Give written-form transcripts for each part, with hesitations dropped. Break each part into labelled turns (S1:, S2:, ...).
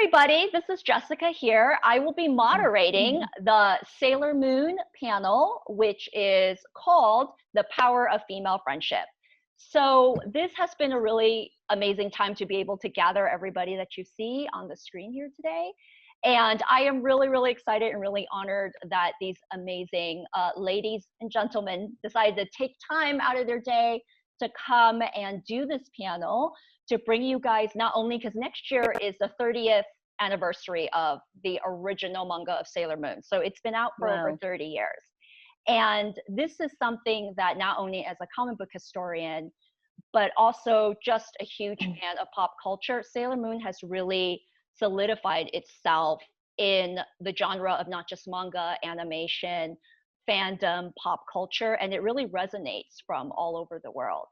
S1: everybody. This is Jessica here. I will be moderating the Sailor Moon panel, which is called The Power of Female Friendship. So this has been a really amazing time to be able to gather everybody that you see on the screen here today. And I am really, really excited and really honored that these amazing ladies and gentlemen decided to take time out of their day to come and do this panel to bring you guys, not only because next year is the 30th anniversary of the original manga of Sailor Moon. So it's been out for over 30 years. And this is something that not only as a comic book historian, but also just a huge fan of pop culture, Sailor Moon has really solidified itself in the genre of not just manga, animation, fandom, pop culture, and it really resonates from all over the world.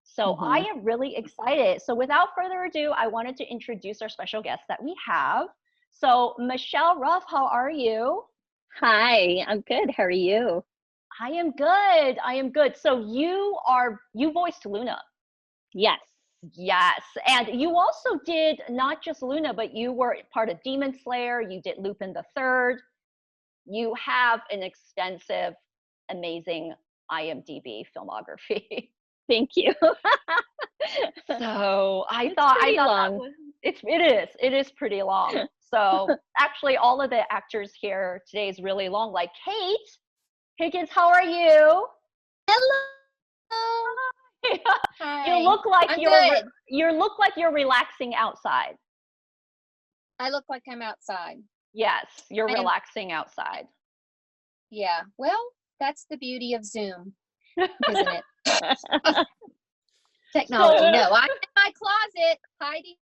S1: So I am really excited. So without further ado, I wanted to introduce our special guest that we have. So Michelle Ruff, how are you?
S2: Hi, I'm good. How are you?
S1: I am good. I am good. So you voiced Luna.
S2: Yes.
S1: Yes. And you also did not just Luna, but you were part of Demon Slayer. You did Lupin the Third. You have an extensive, amazing IMDb filmography.
S2: Thank you.
S1: So I thought
S2: long.
S1: It is pretty long. So actually all of the actors here today is really long. Like Kate Higgins, how are you?
S3: Hello.
S1: Hi. You look like you're relaxing outside.
S3: I look like I'm outside.
S1: Yes, you're relaxing outside.
S3: Yeah. Well, that's the beauty of Zoom, isn't it? Technology. So, no, I'm in my closet hiding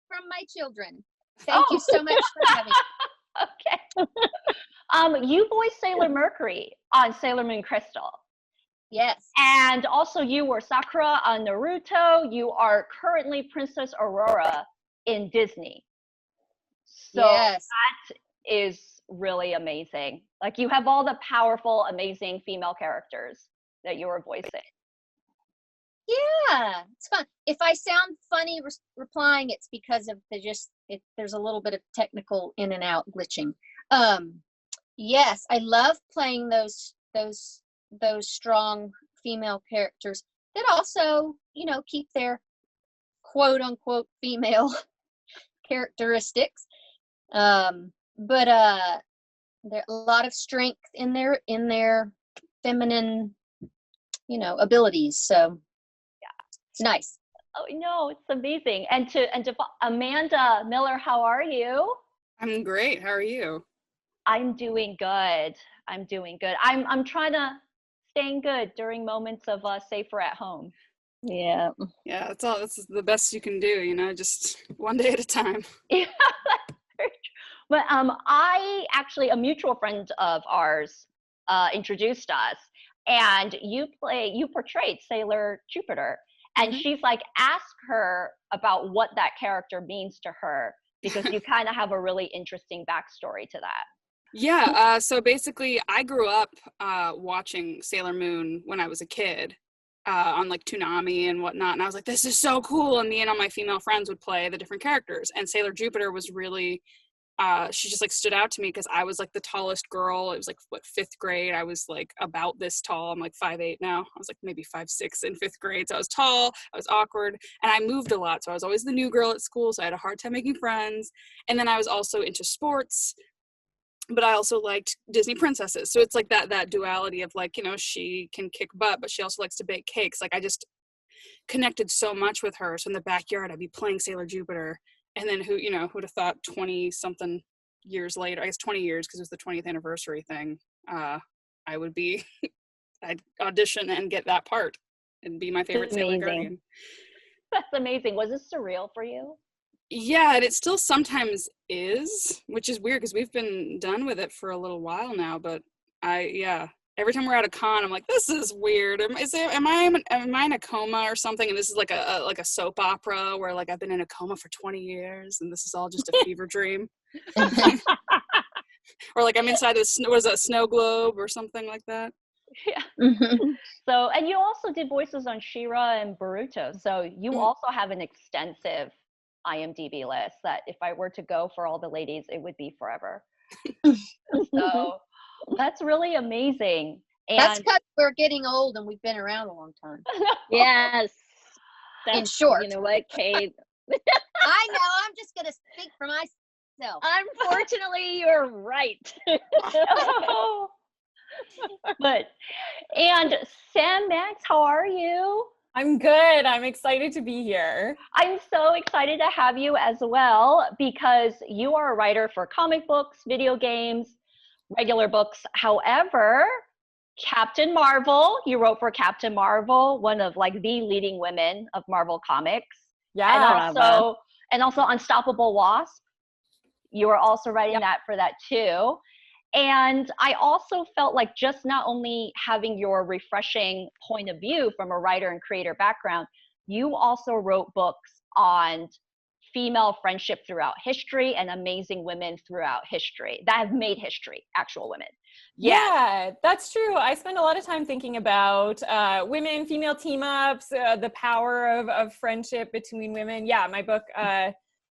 S3: from my children. Thank you so much for having me.
S1: Okay. You voiced Sailor Mercury on Sailor Moon Crystal.
S3: Yes.
S1: And also you were Sakura on Naruto. You are currently Princess Aurora in Disney. So
S3: yes.
S1: That is really amazing. Like you have all the powerful, amazing female characters that you were voicing.
S3: Yeah, it's fun. If I sound funny replying, it's because of there's a little bit of technical in and out glitching. Yes, I love playing those strong female characters that also, keep their quote unquote female characteristics. But there a lot of strength in their feminine, abilities. So it's nice.
S1: Oh no, it's amazing. And to Amanda Miller, how are you?
S4: I'm great. How are you?
S1: I'm doing good. I'm trying to staying good during moments of safer at home.
S2: Yeah.
S4: Yeah, that's the best you can do, just one day at a time.
S1: Yeah, that's very true. But a mutual friend of ours introduced us, and you portrayed Sailor Jupiter. And she's like, ask her about what that character means to her, because you kind of have a really interesting backstory to that.
S4: Yeah, so basically I grew up watching Sailor Moon when I was a kid on like Toonami and whatnot, and I was like, this is so cool, and me and all my female friends would play the different characters, and Sailor Jupiter was really, she just like stood out to me because I was like the tallest girl. It was like, 5th grade, I was like about this tall. I'm like 5'8" now. I was like maybe 5'6" in 5th grade, so I was tall, I was awkward, and I moved a lot, so I was always the new girl at school, so I had a hard time making friends. And then I was also into sports, but I also liked Disney princesses. So it's like that duality of like, she can kick butt, but she also likes to bake cakes. Like I just connected so much with her. So in the backyard, I'd be playing Sailor Jupiter. And then who'd have thought 20 something years later, I guess 20 years, because it was the 20th anniversary thing, I'd audition and get that part and be my favorite Sailor Guardian.
S1: That's amazing. Was it surreal for you?
S4: Yeah, and it still sometimes is, which is weird because we've been done with it for a little while now. But every time we're at a con, I'm like, this is weird. Am I in a coma or something? And this is like a soap opera where like I've been in a coma for 20 years, and this is all just a fever dream. Or like I'm inside a snow globe or something like that.
S1: Yeah. So, and you also did voices on She-Ra and Boruto. So you also have an extensive IMDb list that if I were to go for all the ladies, it would be forever. So that's really amazing.
S3: That's
S1: And
S3: because we're getting old and we've been around a long time.
S2: Yes.
S3: In short.
S2: You know what, Kate?
S3: I know. I'm just going to speak for myself.
S2: Unfortunately, you're right.
S1: but and Sam Max, how are you?
S5: I'm good. I'm excited to be here.
S1: I'm so excited to have you as well because you are a writer for comic books, video games, regular books. However, Captain Marvel, you wrote for Captain Marvel, one of like the leading women of Marvel Comics.
S5: Yeah.
S1: And also Unstoppable Wasp. You were also writing that for that too. And I also felt like just not only having your refreshing point of view from a writer and creator background, you also wrote books on female friendship throughout history and amazing women throughout history that have made history, actual women.
S5: Yeah, that's true. I spend a lot of time thinking about women, female team ups, the power of friendship between women. Yeah, my book,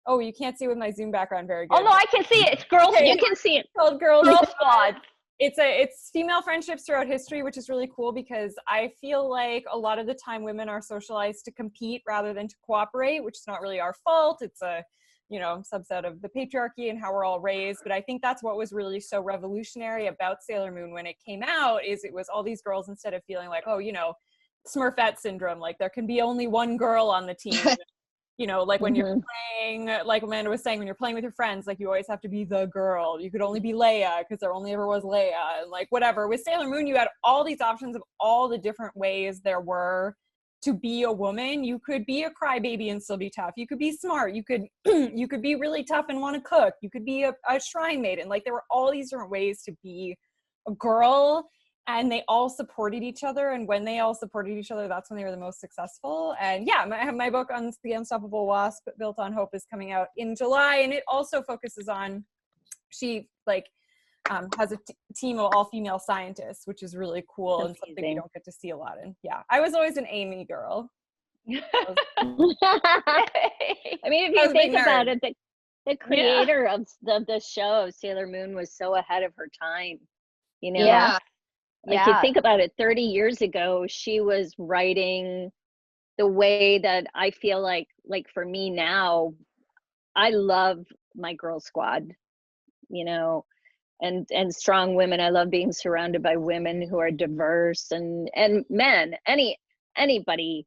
S5: oh, you can't see with my Zoom background very good.
S1: Oh no, I can see it. It's Girl Squad.
S2: You can see it.
S5: Called Girl
S1: Squad.
S5: It's female friendships throughout history, which is really cool because I feel like a lot of the time women are socialized to compete rather than to cooperate, which is not really our fault. It's a subset of the patriarchy and how we're all raised. But I think that's what was really so revolutionary about Sailor Moon when it came out, is it was all these girls, instead of feeling like, oh, Smurfette syndrome, like there can be only one girl on the team. Like when you're playing, like Amanda was saying, when you're playing with your friends, like you always have to be the girl. You could only be Leia because there only ever was Leia, and like whatever. With Sailor Moon, you had all these options of all the different ways there were to be a woman. You could be a crybaby and still be tough. You could be smart. You could you could be really tough and want to cook. You could be a shrine maiden. Like there were all these different ways to be a girl, and they all supported each other. And when they all supported each other, that's when they were the most successful. And yeah, my book on The Unstoppable Wasp, Built on Hope, is coming out in July, and it also focuses on has a team of all female scientists, which is really cool.
S2: Amazing.
S5: And something you don't get to see a lot in. Yeah, I was always an Amy girl.
S2: I mean, if you think about it, the creator of the show, Sailor Moon, was so ahead of her time.
S3: Yeah.
S2: Like you think about it, 30 years ago, she was writing the way that I feel like for me now, I love my girl squad, and strong women. I love being surrounded by women who are diverse and men, anybody.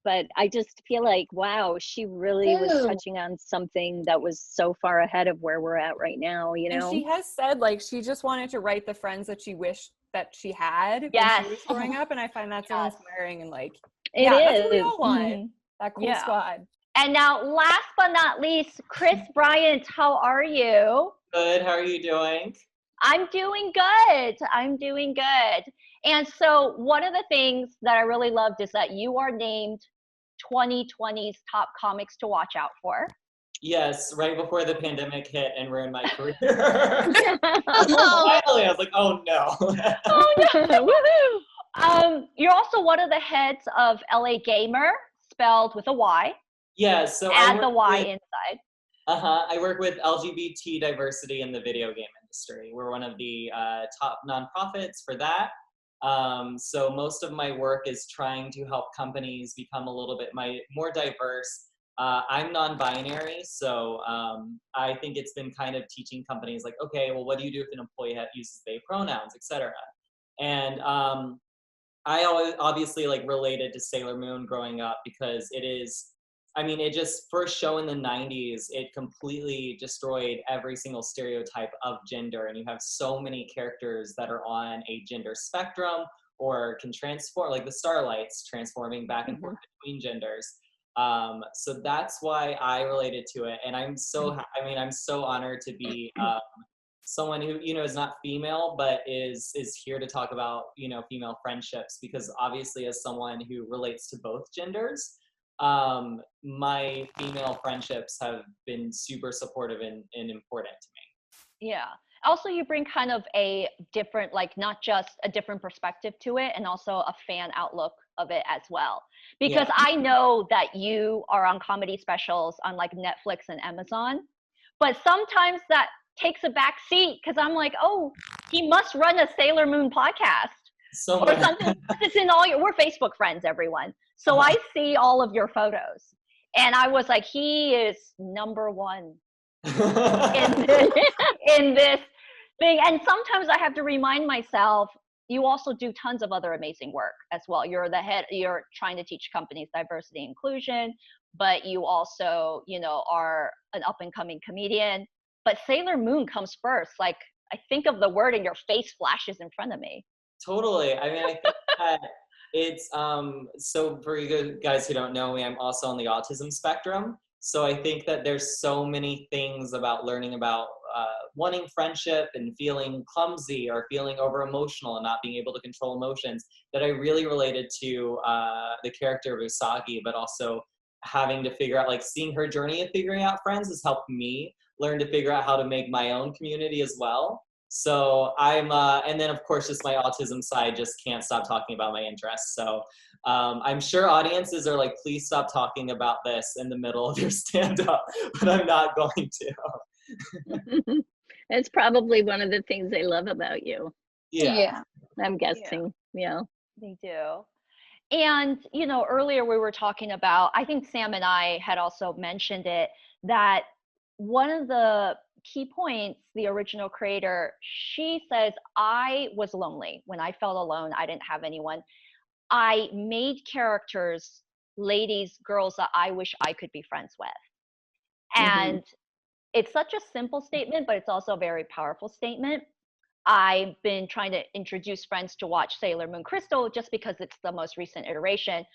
S2: But I just feel like, wow, she really was touching on something that was so far ahead of where we're at right now,
S5: And she has said, like, she just wanted to write the friends that she wished that she had when she was growing up. And I find that so inspiring, and like, that's what we all want. That cool squad.
S1: And now, last but not least, Chris Bryant, how are you?
S6: Good. How are you doing?
S1: I'm doing good. And so one of the things that I really loved is that you are named 2020's top comics to watch out for.
S6: Yes, right before the pandemic hit and ruined my career. Finally, I was like, oh no.
S1: Woohoo! You're also one of the heads of LA Gamer, spelled with a Y.
S6: Yeah, so
S1: add the Y inside.
S6: I work with LGBT diversity in the video game industry. We're one of the top nonprofits for that. So most of my work is trying to help companies become a little bit more diverse. I'm non-binary, so I think it's been kind of teaching companies like, okay, well, what do you do if an employee uses they pronouns, etc. And I always obviously related to Sailor Moon growing up because it just first show in the 90s, it completely destroyed every single stereotype of gender. And you have so many characters that are on a gender spectrum or can transform, like the Starlights transforming back and forth between genders. So that's why I related to it. And I'm so honored to be someone who, is not female, but is here to talk about, female friendships, because obviously as someone who relates to both genders, my female friendships have been super supportive and important to me.
S1: Yeah. Also, you bring kind of a different, like not just a different perspective to it, and also a fan outlook of it as well. Because
S6: Yeah.
S1: I know that you are on comedy specials on like Netflix and Amazon, but sometimes that takes a back seat because I'm like, oh, he must run a Sailor Moon podcast
S6: So
S1: or something. It's in all your, we're Facebook friends, everyone. So I see all of your photos. And I was like, he is number one in this thing. And sometimes I have to remind myself, you also do tons of other amazing work as well. You're the head, you're trying to teach companies diversity and inclusion, but you also, you know, are an up and coming comedian. But Sailor Moon comes first. Like, I think of the word and your face flashes in front of me.
S6: Totally. I mean, I think that it's, so for you guys who don't know me, I'm also on the autism spectrum. So I think that there's so many things about learning about wanting friendship and feeling clumsy or feeling over emotional and not being able to control emotions that I really related to the character of Usagi, but also having to figure out, like seeing her journey of figuring out friends has helped me learn to figure out how to make my own community as well. So I'm, and then of course, just my autism side just can't stop talking about my interests. So I'm sure audiences are like, please stop talking about this in the middle of your stand-up, but I'm not going to.
S2: It's probably one of the things they love about you.
S6: Yeah.
S2: I'm guessing. Yeah.
S1: They do. And, you know, earlier we were talking about, I think Sam and I had also mentioned it, that one of the key points, the original creator, she says, I was lonely. When I felt alone, I didn't have anyone. I made characters, ladies, girls that I wish I could be friends with. And it's such a simple statement, but it's also a very powerful statement. I've been trying to introduce friends to watch Sailor Moon Crystal just because it's the most recent iteration.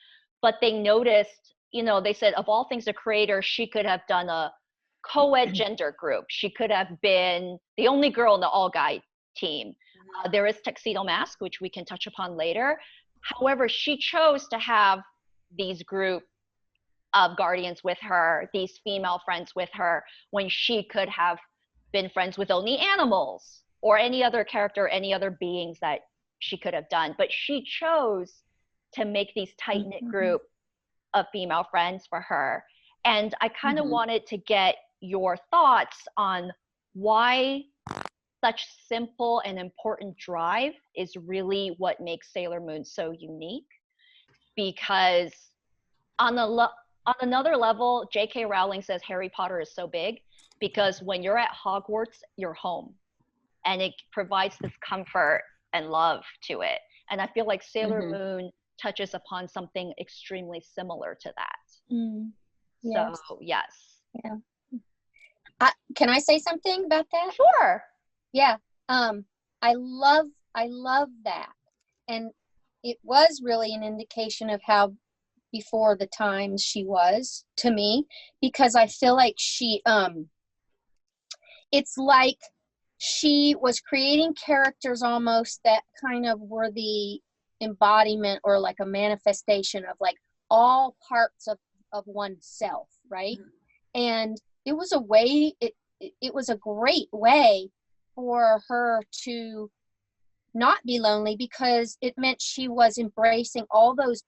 S1: But they noticed, you know, they said of all things, the creator, she could have done a co-ed gender group. She could have been the only girl in the all-guy team. There is Tuxedo Mask, which we can touch upon later. However, she chose to have these group of guardians with her, these female friends with her, when she could have been friends with only animals or any other character, any other beings that she could have done. But she chose to make these tight-knit group of female friends for her. And I kind of wanted to get your thoughts on why such simple and important drive is really what makes Sailor Moon so unique. Because on another level, J.K. Rowling says Harry Potter is so big because when you're at Hogwarts, you're home. And it provides this comfort and love to it. And I feel like Sailor Moon touches upon something extremely similar to that.
S3: Yes.
S1: So, yes.
S3: Yeah. Can I say something about that?
S1: Sure.
S3: Yeah. I love that. And it was really an indication of how before the times she was to me, because I feel like she, it's like she was creating characters almost that kind of were the embodiment or like a manifestation of like all parts of oneself, right? And it was a way, it was a great way for her to not be lonely, because it meant she was embracing all those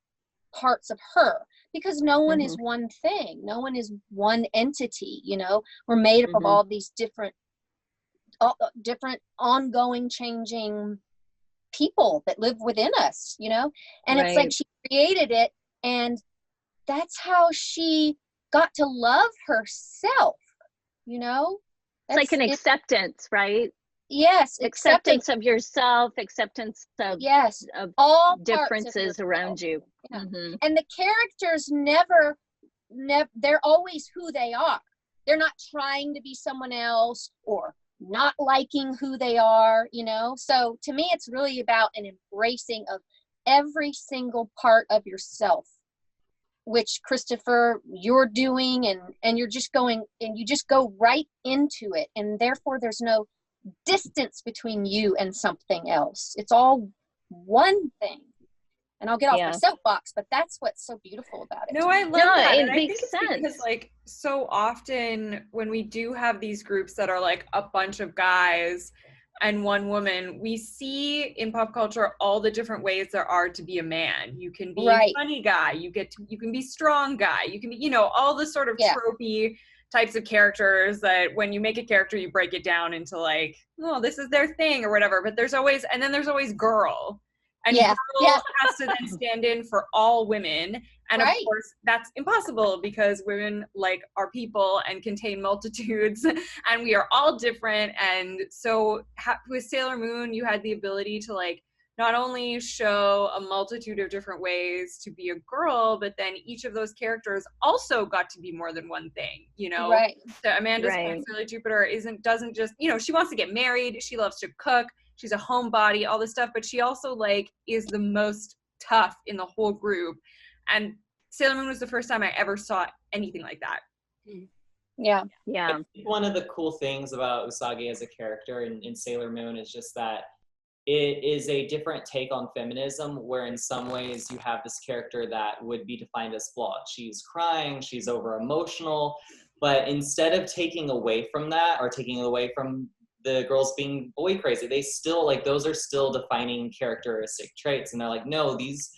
S3: parts of her, because no one is one thing, no one is one entity, you know. We're made up of all these different ongoing changing people that live within us, you know. And it's like she created it, and that's how she got to love herself, you know.
S2: It's like an acceptance, right?
S3: Yes,
S2: acceptance of yourself, acceptance of of
S3: all
S2: differences around you.
S3: And the characters never they're always who they are. They're not trying to be someone else or not liking who they are, you know. So to me, it's really about an embracing of every single part of yourself, which Christopher, you're doing, and you're just going, and you just go right into it, and therefore there's no distance between you and something else. It's all one thing. And I'll get off my
S2: Yeah.
S3: soapbox, but that's what's so beautiful about it.
S5: No, I love
S2: No,
S5: that.
S2: it
S5: And I think
S2: makes
S5: it's
S2: sense.
S5: because like so often when we do have these groups that are like a bunch of guys and one woman, we see in pop culture all the different ways there are to be a man. You can be
S3: Right.
S5: funny guy, you can be strong guy, you can be, you know, all the sort of
S3: Yeah.
S5: tropey types of characters that when you make a character, you break it down into like, oh, this is their thing or whatever. But there's always girl. And
S3: Yeah.
S5: girl has to then stand in for all women. And of
S3: Right.
S5: course, that's impossible because women like are people and contain multitudes and we are all different. And so with Sailor Moon, you had the ability to like not only show a multitude of different ways to be a girl, but then each of those characters also got to be more than one thing, you know?
S3: Right.
S5: So Amanda's
S2: Right.
S5: Sailor Jupiter doesn't just, you know, she wants to get married, she loves to cook, she's a homebody, all this stuff, but she also like is the most tough in the whole group. And Sailor Moon was the first time I ever saw anything like that.
S3: Yeah.
S2: Yeah.
S6: I think one of the cool things about Usagi as a character in Sailor Moon is just that it is a different take on feminism, where in some ways you have this character that would be defined as flawed. She's crying, she's over emotional, but instead of taking away from that or taking away from the girls being boy crazy, they still like, those are still defining characteristic traits. And they're like, no, these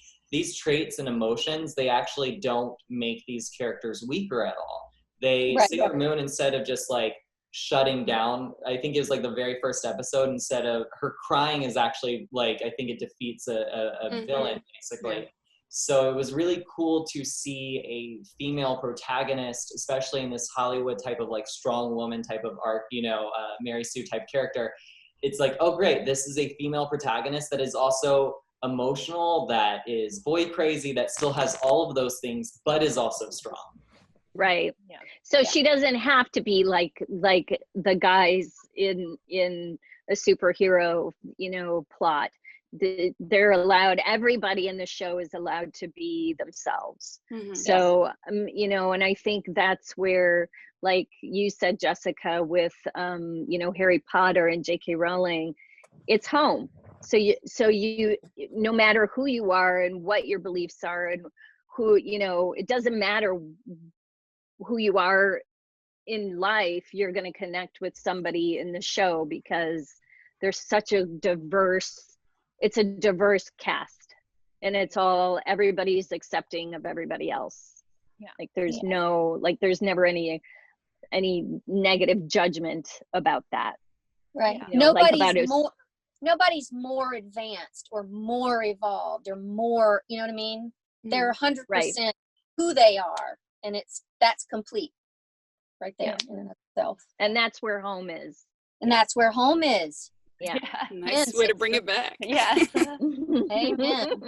S6: traits and emotions, they actually don't make these characters weaker at all.
S3: Right.
S6: Sailor Moon, instead of just like shutting down, I think it was like the very first episode, instead of her crying is actually like, I think it defeats a villain basically.
S4: Yeah.
S6: So it was really cool to see a female protagonist, especially in this Hollywood type of like strong woman type of arc, you know, Mary Sue type character. It's like, oh great, this is a female protagonist that is also emotional, that is boy crazy, that still has all of those things, but is also strong.
S2: Right.
S1: Yeah.
S2: So she doesn't have to be like the guys in a superhero, you know, plot. They're allowed, everybody in the show is allowed to be themselves. So, you know, and I think that's where, like you said, Jessica, with, you know, Harry Potter and J.K. Rowling, it's home. So you, no matter who you are and what your beliefs are and who, you know, it doesn't matter who you are in life, you're going to connect with somebody in the show because there's such a diverse cast, and it's all, everybody's accepting of everybody else.
S1: Yeah.
S2: Like there's there's never any negative judgment about that.
S3: Right.
S2: You know, like about
S3: Nobody's more advanced or more evolved or more, you know what I mean? They're 100% who they are, and that's complete right there in and of itself.
S2: And that's where home is.
S3: And that's where home is.
S2: Yeah.
S4: Nice way to bring it back.
S1: Yes.
S3: Amen.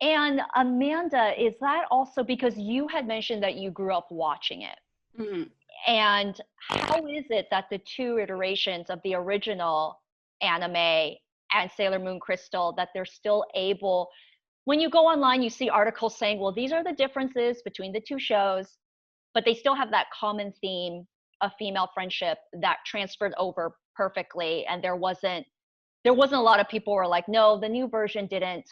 S1: And Amanda, is that also because you had mentioned that you grew up watching it? And how is it that the two iterations of the original anime and Sailor Moon Crystal, that they're still able, when you go online, you see articles saying, well, these are the differences between the two shows, but they still have that common theme of female friendship that transferred over perfectly. And there wasn't a lot of people who were like, no, the new version didn't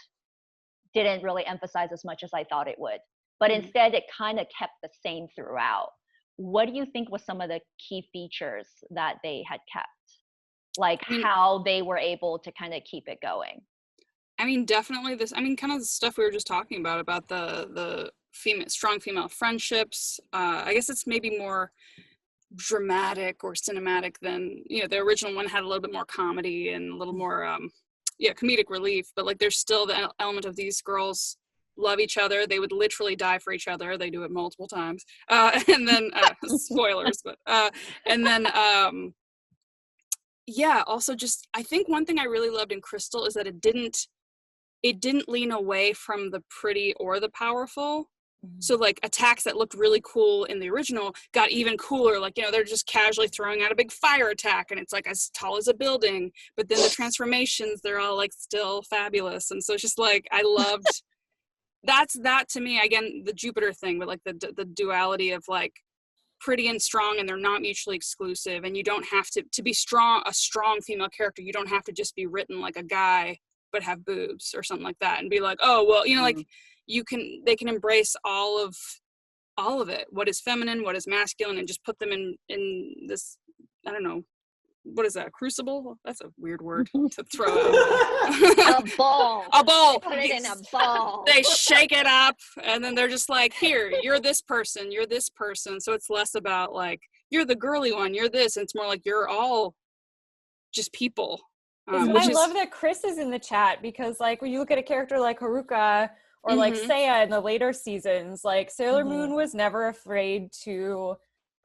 S1: really emphasize as much as I thought it would. But instead, it kind of kept the same throughout. What do you think was some of the key features that they had kept? Like how they were able to kind of keep it going?
S4: I mean, definitely kind of the stuff we were just talking about the strong female friendships. I guess it's maybe more dramatic or cinematic than, you know, the original one had a little bit more comedy and a little more, comedic relief. But like, there's still the element of these girls love each other. They would literally die for each other. They do it multiple times. And then, spoilers, but, and then, also just, I think one thing I really loved in Crystal is that it didn't lean away from the pretty or the powerful. So like attacks that looked really cool in the original got even cooler. Like, you know, they're just casually throwing out a big fire attack and it's like as tall as a building, but then the transformations, they're all like still fabulous. And so it's just like, I loved that to me, again, the Jupiter thing, but like the duality of like pretty and strong, and they're not mutually exclusive. And you don't have to be a strong female character. You don't have to just be written like a guy but have boobs or something like that, and be like, oh well, you know, like they can embrace all of it, what is feminine, what is masculine, and just put them in this, I don't know, what is that, crucible? That's a weird word to throw out.
S2: A ball.
S4: A ball.
S2: They put it in a ball.
S4: They shake it up, and then they're just like, here, you're this person, you're this person. So it's less about like, you're the girly one, you're this, and it's more like you're all just people.
S5: I love that Chris is in the chat, because like when you look at a character like Haruka or like Seiya in the later seasons, like Sailor Moon was never afraid to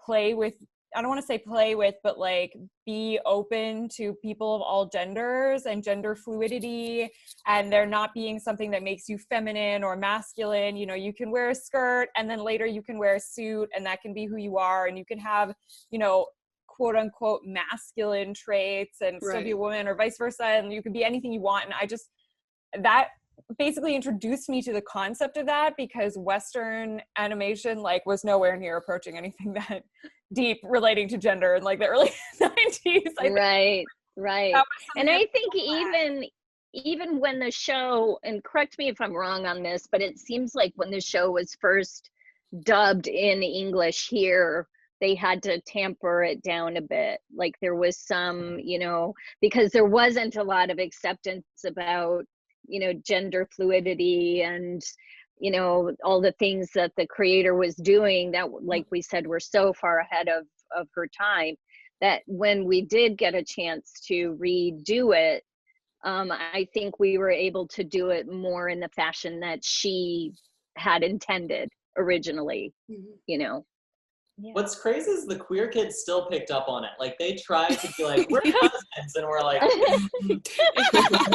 S5: play with, I don't want to say play with, but like be open to people of all genders and gender fluidity, and there not being something that makes you feminine or masculine. You know, you can wear a skirt and then later you can wear a suit, and that can be who you are, and you can have, you know, quote unquote masculine traits and still be a woman, or vice versa, and you can be anything you want. And I just, that basically introduced me to the concept of that, because Western animation like was nowhere near approaching anything that deep relating to gender in like the early 90s. Right.
S2: And I think even when the show, and correct me if I'm wrong on this, but it seems like when the show was first dubbed in English here, they had to tamper it down a bit. Like there was some, you know, because there wasn't a lot of acceptance about, you know, gender fluidity and, you know, all the things that the creator was doing that, like we said, were so far ahead of her time, that when we did get a chance to redo it, I think we were able to do it more in the fashion that she had intended originally, you know.
S1: Yeah.
S6: What's crazy is the queer kids still picked up on it. Like they tried to be like, we're cousins, and we're like,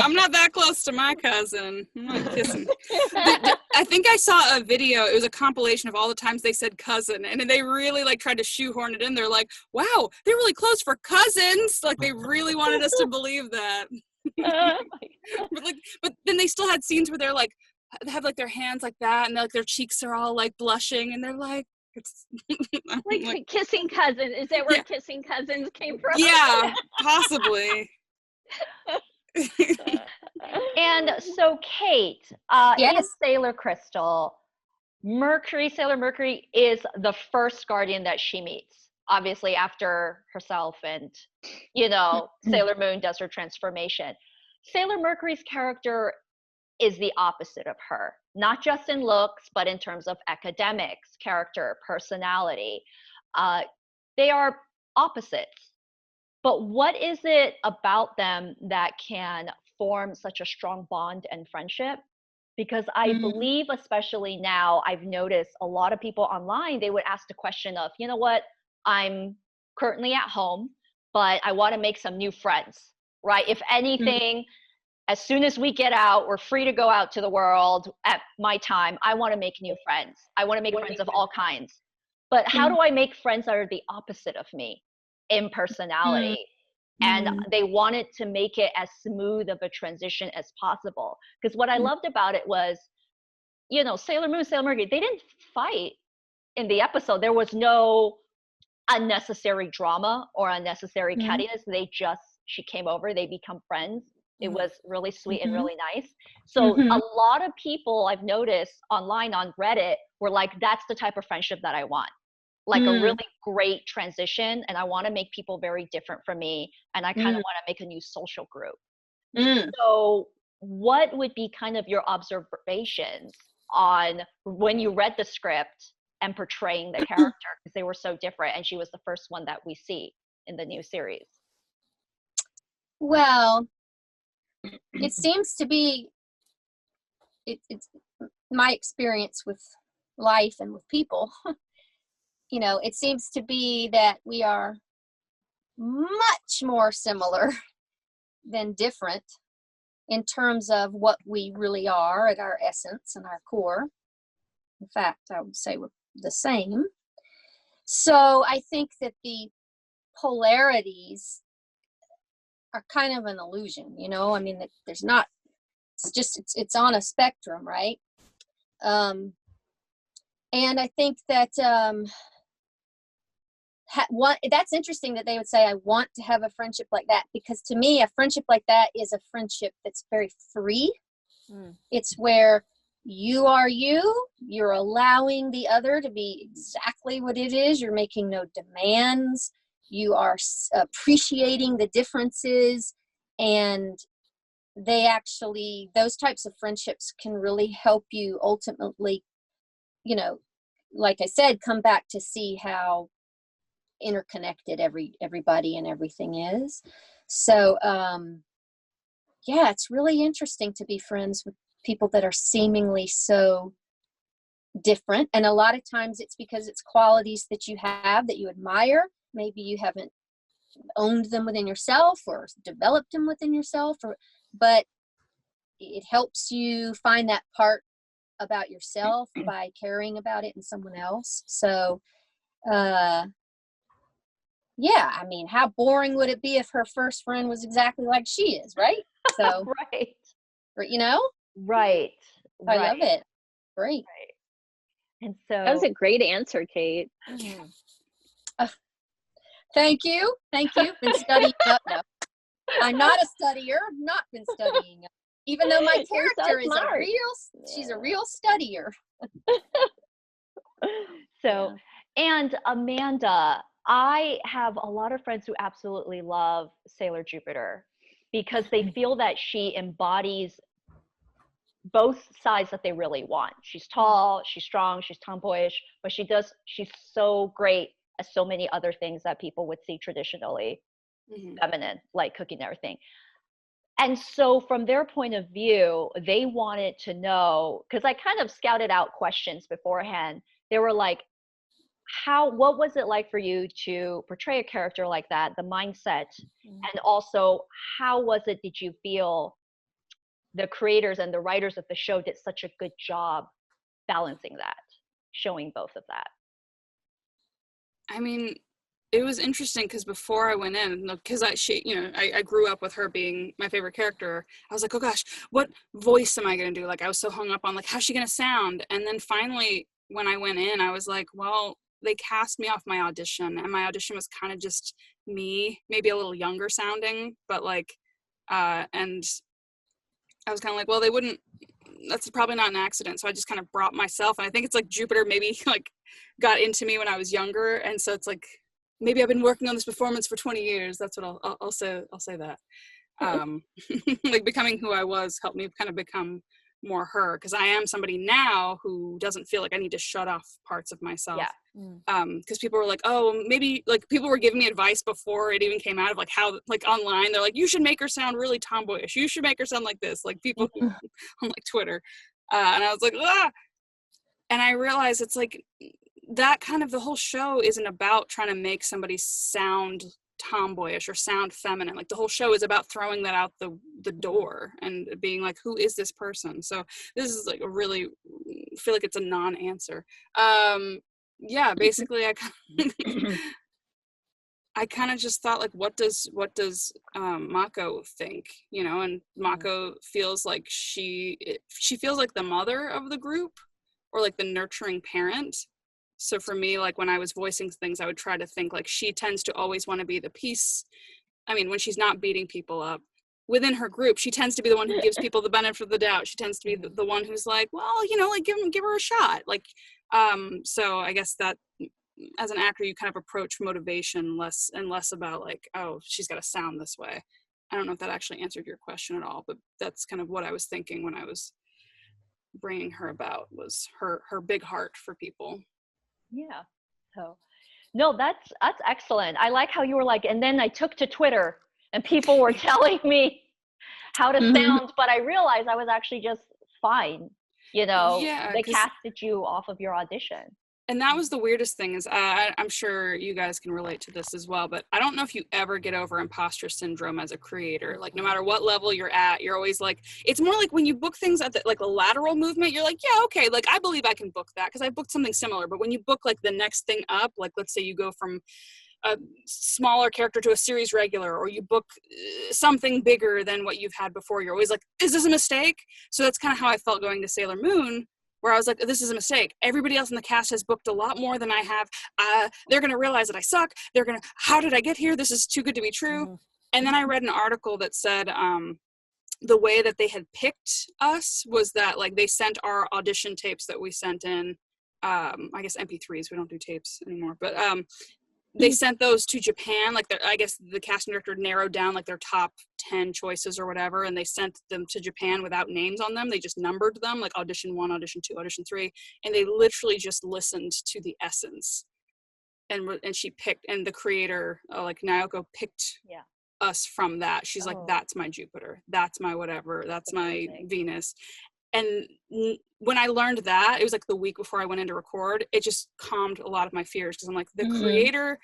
S4: I'm not that close to my cousin. I'm not kissing. I think I saw a video. It was a compilation of all the times they said cousin, and they really like tried to shoehorn it in. They're like, wow, they're really close for cousins. Like they really wanted us to believe that. But then they still had scenes where they're like, they have like their hands like that, and like their cheeks are all like blushing, and they're like, it's
S2: like kissing cousins. Is that where kissing cousins came from?
S4: Yeah, possibly.
S1: And so Kate, in Sailor Crystal, Sailor Mercury is the first guardian that she meets, obviously after herself, and, you know, Sailor Moon does her transformation. Sailor Mercury's character is the opposite of her, not just in looks, but in terms of academics, character, personality. They are opposites. But what is it about them that can form such a strong bond and friendship? Because I believe, especially now, I've noticed a lot of people online, they would ask the question of, you know what, I'm currently at home, but I want to make some new friends, right? If anything, as soon as we get out, we're free to go out to the world at my time. I want to make new friends. I want to make friends of all kinds. But how do I make friends that are the opposite of me in personality? And they wanted to make it as smooth of a transition as possible. Because what I loved about it was, you know, Sailor Moon, Sailor Mercury, they didn't fight in the episode. There was no unnecessary drama or unnecessary cattiness. She came over, they become friends. It was really sweet and really nice. So a lot of people I've noticed online on Reddit were like, that's the type of friendship that I want. Like a really great transition. And I want to make people very different from me. And I kind of want to make a new social group. So what would be kind of your observations on when you read the script and portraying the character? Because they were so different. And she was the first one that we see in the new series.
S3: Well, it seems to be, it's my experience with life and with people, you know, it seems to be that we are much more similar than different in terms of what we really are at our essence and our core. In fact, I would say we're the same. So I think that the polarities are kind of an illusion, you know. I mean, there's not, it's on a spectrum, right? And I think that that's interesting that they would say, I want to have a friendship like that, because to me, a friendship like that is a friendship that's very free. It's where you are you're allowing the other to be exactly what it is. You're making no demands. You are appreciating the differences, and those types of friendships can really help you ultimately, you know, like I said, come back to see how interconnected everybody and everything is. So yeah, it's really interesting to be friends with people that are seemingly so different, and a lot of times it's because it's qualities that you have that you admire. Maybe you haven't owned them within yourself or developed them within yourself, but it helps you find that part about yourself by caring about it in someone else. So yeah, I mean, how boring would it be if her first friend was exactly like she is, right? So
S1: Right.
S3: you know,
S1: Right.
S3: I love it. Great.
S1: Right. And
S2: That was
S1: so
S2: a great answer, Kate.
S3: Thank you. Been studying up. No, I'm not a studier. I've not been studying up. Even though my
S2: You're so
S3: character is
S2: smart.
S3: she's a real studier.
S1: So, and Amanda, I have a lot of friends who absolutely love Sailor Jupiter because they feel that she embodies both sides that they really want. She's tall, she's strong, she's tomboyish, but she's so great at so many other things that people would see traditionally feminine, like cooking and everything. And so from their point of view, they wanted to know, because I kind of scouted out questions beforehand. They were like, what was it like for you to portray a character like that, the mindset, and also did you feel the creators and the writers of the show did such a good job balancing that, showing both of that?
S4: I mean, it was interesting because before I went in, because I grew up with her being my favorite character. I was like, oh gosh, what voice am I going to do? Like, I was so hung up on like, how's she going to sound? And then finally, when I went in, I was like, well, they cast me off my audition, and my audition was kind of just me, maybe a little younger sounding, but like, and I was kind of like, well, that's probably not an accident. So I just kind of brought myself, and I think it's like Jupiter maybe like got into me when I was younger, and so it's like maybe I've been working on this performance for 20 years. That's what I'll say. I'll say that. Like becoming who I was helped me kind of become more her, because I am somebody now who doesn't feel like I need to shut off parts of myself. Because people were like, oh, maybe like people were giving me advice before it even came out of like how like online they're like, you should make her sound really tomboyish, you should make her sound like this, like people on like Twitter, and I was like, ah. And I realized it's like that kind of the whole show isn't about trying to make somebody sound tomboyish or sound feminine. Like the whole show is about throwing that out the door and being like, who is this person? So this is like a really feel like it's a non-answer. Yeah, basically I kind of just thought like, what does Mako think, you know? And Mako feels like she feels like the mother of the group, or like the nurturing parent. So for me, like when I was voicing things, I would try to think like she tends to always want to be the peace. I mean, when she's not beating people up within her group, she tends to be the one who gives people the benefit of the doubt. She tends to be the one who's like, well, you know, like give her a shot. Like, so I guess that as an actor, you kind of approach motivation less and less about like, oh, she's got to sound this way. I don't know if that actually answered your question at all, but that's kind of what I was thinking when I was bringing her about, was her big heart for people.
S1: Yeah. So no, that's excellent. I like how you were like, and then I took to Twitter and people were telling me how to sound, but I realized I was actually just fine. You know, they casted you off of your audition.
S4: And that was the weirdest thing is I'm sure you guys can relate to this as well, but I don't know if you ever get over imposter syndrome as a creator. Like no matter what level you're at, you're always like, it's more like when you book things at like a lateral movement, you're like, yeah, okay, like I believe I can book that because I booked something similar. But when you book like the next thing up, like let's say you go from a smaller character to a series regular, or you book something bigger than what you've had before, you're always like, is this a mistake? So that's kind of how I felt going to Sailor Moon. where I was like, this is a mistake. Everybody else in the cast has booked a lot more than I have. They're going to realize that I suck. How did I get here? This is too good to be true.
S5: Mhm.
S4: And then I read an article that said the way that they had picked us was that like they sent our audition tapes that we sent in, I guess MP3s, we don't do tapes anymore, but they sent those to Japan. Like I guess the casting director narrowed down like their top 10 choices or whatever, and they sent them to Japan without names on them. They just numbered them, like audition 1, audition 2, audition 3, and they literally just listened to the essence. And she picked, and the creator, like Naoko, picked us from that. She's like, that's my Jupiter, that's my whatever, that's my Venus. And when I learned that, it was like the week before I went in to record, it just calmed a lot of my fears, because I'm like, the creator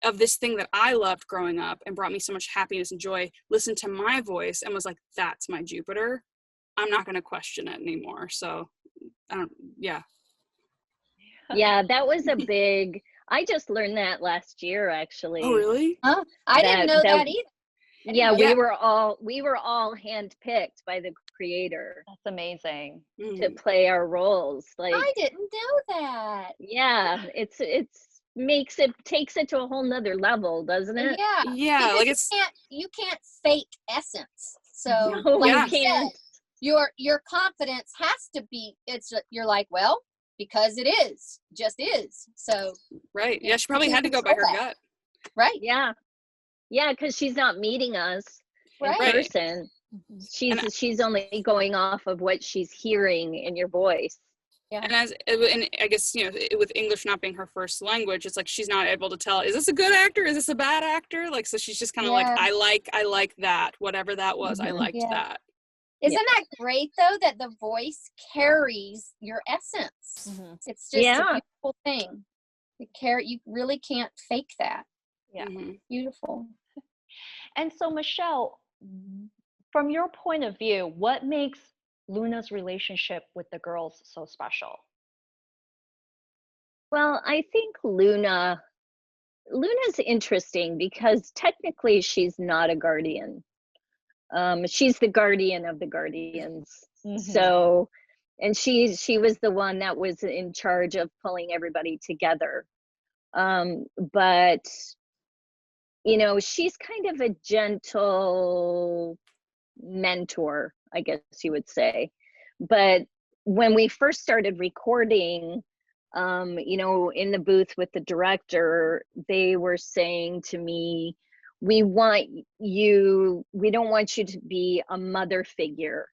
S4: of this thing that I loved growing up and brought me so much happiness and joy listened to my voice and was like, that's my Jupiter. I'm not going to question it anymore. So yeah,
S2: that was a big, I just learned that last year, actually.
S4: Oh really?
S3: Oh, I didn't know that either.
S2: Yeah, we were all handpicked by the creator.
S1: That's amazing.
S2: To play our roles. Like,
S3: I didn't know that.
S2: Yeah, it's takes it to a whole nother level, doesn't it?
S4: Yeah,
S3: because
S4: like
S3: you can't fake essence. So
S2: No,
S3: like
S2: you can't.
S3: Your confidence has to be. You're like, well, because it just is. So
S4: right. Yeah, she probably had to go by her gut.
S3: Right.
S2: Yeah, because she's not meeting us in
S3: Right.
S2: person. She's only going off of what she's hearing in your voice.
S3: Yeah.
S4: And I guess, you know, with English not being her first language, it's like she's not able to tell, is this a good actor? Is this a bad actor? Like, so she's just kind of like, I like that, whatever that was, I liked that.
S3: Isn't that great though, that the voice carries your essence? It's just a beautiful thing. You really can't fake that.
S1: Yeah.
S3: Beautiful.
S1: And so, Michelle, from your point of view, what makes Luna's relationship with the girls so special?
S2: Well, I think Luna's interesting because technically she's not a guardian. She's the guardian of the guardians. So, and she was the one that was in charge of pulling everybody together. But you know, she's kind of a gentle mentor, I guess you would say. But when we first started recording, you know, in the booth with the director, they were saying to me, we don't want you to be a mother figure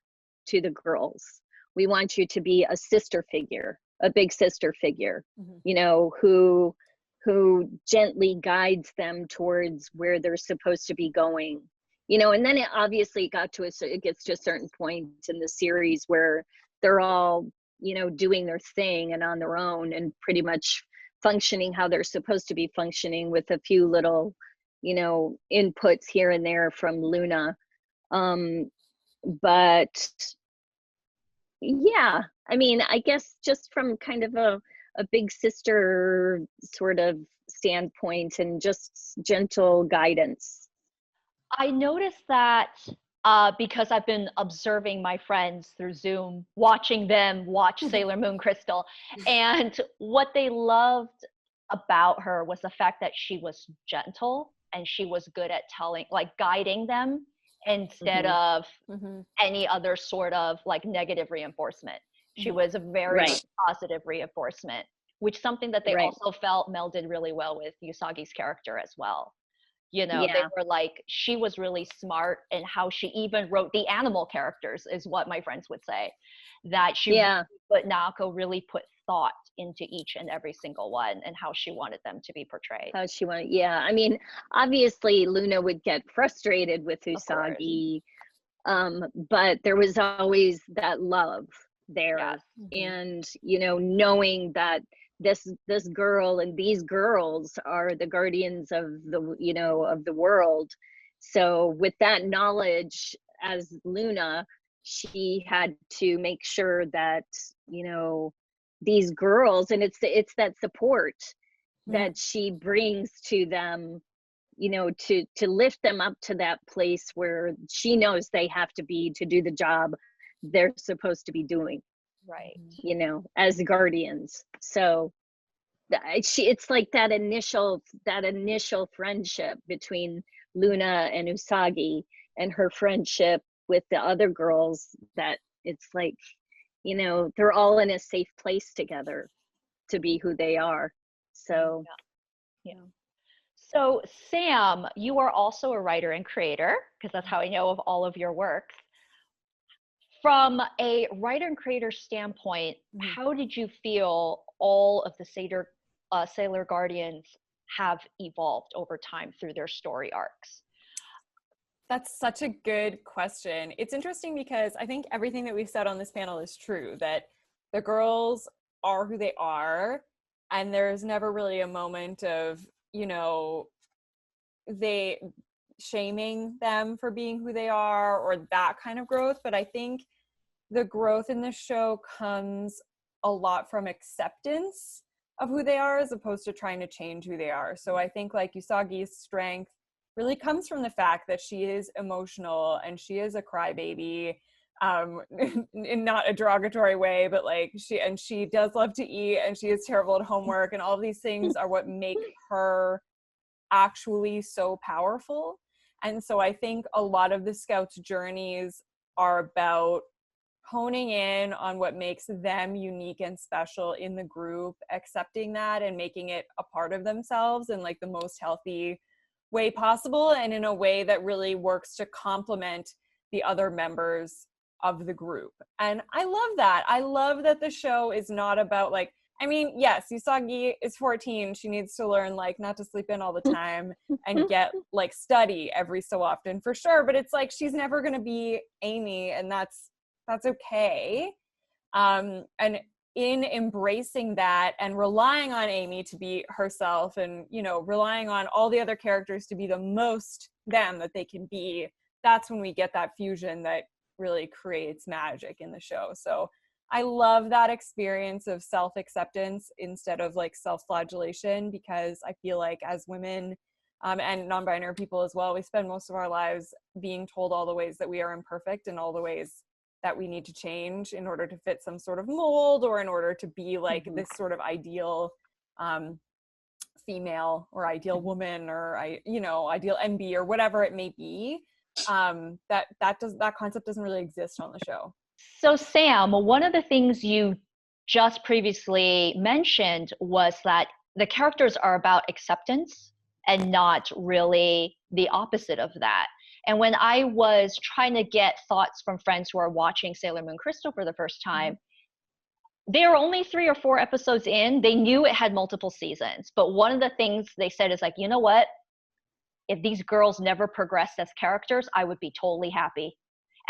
S2: to the girls. We want you to be a sister figure, a big sister figure, you know, who gently guides them towards where they're supposed to be going, you know. And then it obviously it gets to a certain point in the series where they're all, you know, doing their thing and on their own and pretty much functioning how they're supposed to be functioning, with a few little, you know, inputs here and there from Luna. But yeah, I mean, I guess just from kind of a big sister sort of standpoint and just gentle guidance.
S1: I noticed that because I've been observing my friends through Zoom, watching them watch Sailor Moon Crystal, and what they loved about her was the fact that she was gentle and she was good at guiding them instead of any other sort of like negative reinforcement. She was a very positive reinforcement, which something that they also felt melded really well with Usagi's character as well. You know, they were like, she was really smart in how she even wrote the animal characters, is what my friends would say. That Naoko really put thought into each and every single one and how she wanted them to be portrayed.
S2: I mean, obviously Luna would get frustrated with Usagi, but there was always that love there. And, you know, knowing that this girl and these girls are the guardians of the, you know, of the world. So with that knowledge, as Luna, she had to make sure that, you know, these girls, and it's that support that she brings to them, you know, to lift them up to that place where she knows they have to be to do the job they're supposed to be doing.
S1: Right.
S2: you know, as guardians. So it's like that initial friendship between Luna and Usagi, and her friendship with the other girls, that it's like, you know, they're all in a safe place together to be who they are. So
S1: Yeah. So Sam, you are also a writer and creator, because that's how I know of all of your works. From a writer and creator standpoint, how did you feel all of the Sailor Guardians have evolved over time through their story arcs?
S5: That's such a good question. It's interesting because I think everything that we've said on this panel is true, that the girls are who they are, and there's never really a moment of, you know, they shaming them for being who they are or that kind of growth. But I think the growth in the show comes a lot from acceptance of who they are, as opposed to trying to change who they are. So I think like Usagi's strength really comes from the fact that she is emotional and she is a crybaby, in not a derogatory way, but like she does love to eat, and she is terrible at homework, and all of these things are what make her actually so powerful. And so I think a lot of the scouts' journeys are about honing in on what makes them unique and special in the group, accepting that and making it a part of themselves in like the most healthy way possible, and in a way that really works to complement the other members of the group. And I love that. I love that the show is not about like, I mean, yes, Usagi is 14. She needs to learn like not to sleep in all the time and get like study every so often for sure. But it's like she's never going to be Amy, and that's okay. And in embracing that and relying on Amy to be herself, and, you know, relying on all the other characters to be the most them that they can be, that's when we get that fusion that really creates magic in the show. So I love that experience of self-acceptance instead of like self-flagellation, because I feel like as women, and non-binary people as well, we spend most of our lives being told all the ways that we are imperfect and all the ways that we need to change in order to fit some sort of mold, or in order to be like this sort of ideal female or ideal woman, or ideal MB or whatever it may be. That concept doesn't really exist on the show.
S1: So Sam, one of the things you just previously mentioned was that the characters are about acceptance and not really the opposite of that. And when I was trying to get thoughts from friends who are watching Sailor Moon Crystal for the first time, they were only 3 or 4 episodes in. They knew it had multiple seasons. But one of the things they said is like, you know what? If these girls never progressed as characters, I would be totally happy.